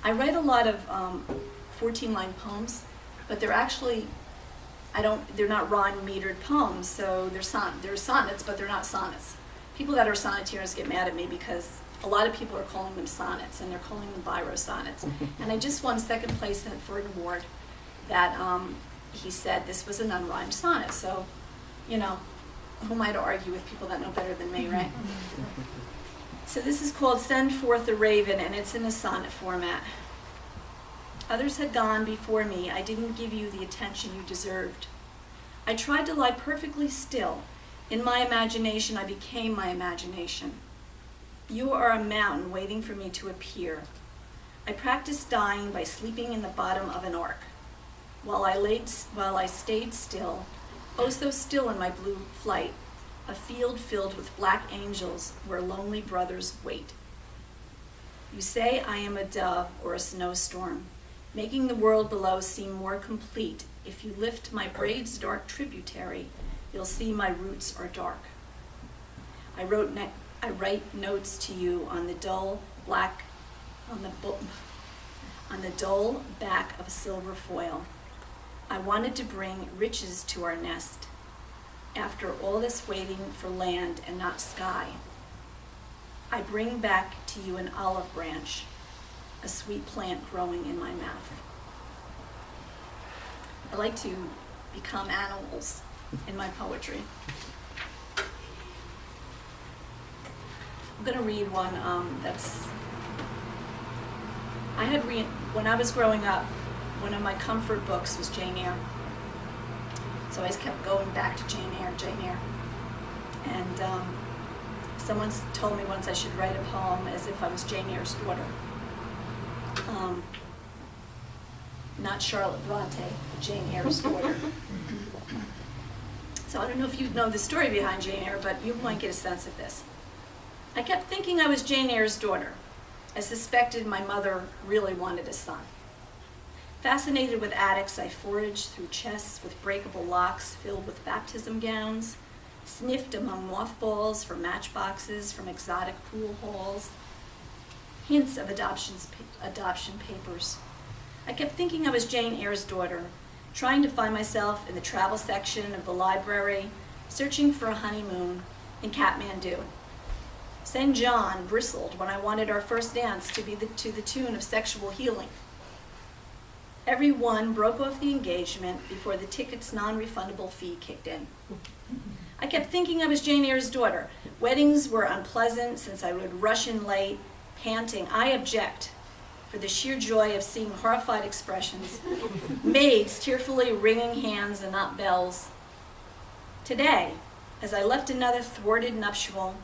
I write a lot of 14-line poems, but they're actually, they're not rhyme-metered poems, so they're sonnets, but they're not sonnets. People that are sonneteers get mad at me because a lot of people are calling them sonnets, and they're calling them Byro sonnets. And I just won second place for an award that he said this was an unrhymed sonnet. So, you know, who am I to argue with people that know better than me, right? So this is called Send Forth the Raven, and it's in a sonnet format. Others had gone before me. I didn't give you the attention you deserved. I tried to lie perfectly still. In my imagination, I became my imagination. You are a mountain waiting for me to appear. I practiced dying by sleeping in the bottom of an ark. While I stayed still, oh so still in my blue flight, a field filled with black angels where lonely brothers wait. You say I am a dove or a snowstorm, making the world below seem more complete. If you lift my braids' dark tributary, you'll see my roots are dark. I write notes to you on the dull back of silver foil. I wanted to bring riches to our nest. After all this waiting for land and not sky, I bring back to you an olive branch, a sweet plant growing in my mouth. I like to become animals in my poetry. I'm going to read one when I was growing up, one of my comfort books was Jane Eyre. So I just kept going back to Jane Eyre. And someone told me once I should write a poem as if I was Jane Eyre's daughter. Not Charlotte Bronte, but Jane Eyre's daughter. So I don't know if you know the story behind Jane Eyre, but you might get a sense of this. I kept thinking I was Jane Eyre's daughter. I suspected my mother really wanted a son. Fascinated with attics, I foraged through chests with breakable locks filled with baptism gowns, sniffed among mothballs for matchboxes from exotic pool halls, hints of adoption papers. I kept thinking I was Jane Eyre's daughter, trying to find myself in the travel section of the library, searching for a honeymoon in Kathmandu. St. John bristled when I wanted our first dance to be to the tune of Sexual Healing. Everyone broke off the engagement before the ticket's non-refundable fee kicked in. I kept thinking I was Jane Eyre's daughter. Weddings were unpleasant since I would rush in late, panting, I object, for the sheer joy of seeing horrified expressions, maids tearfully wringing hands and not bells. Today, as I left another thwarted nuptial,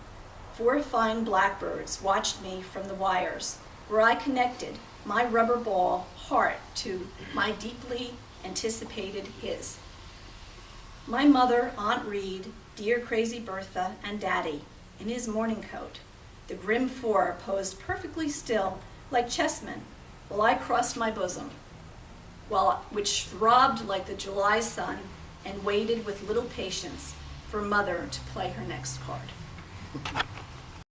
4 fine blackbirds watched me from the wires, where I connected my rubber ball heart to my deeply anticipated his. My mother, Aunt Reed, dear crazy Bertha, and Daddy, in his morning coat, the grim 4 posed perfectly still, like chessmen, while I crossed my bosom, which throbbed like the July sun and waited with little patience for Mother to play her next card.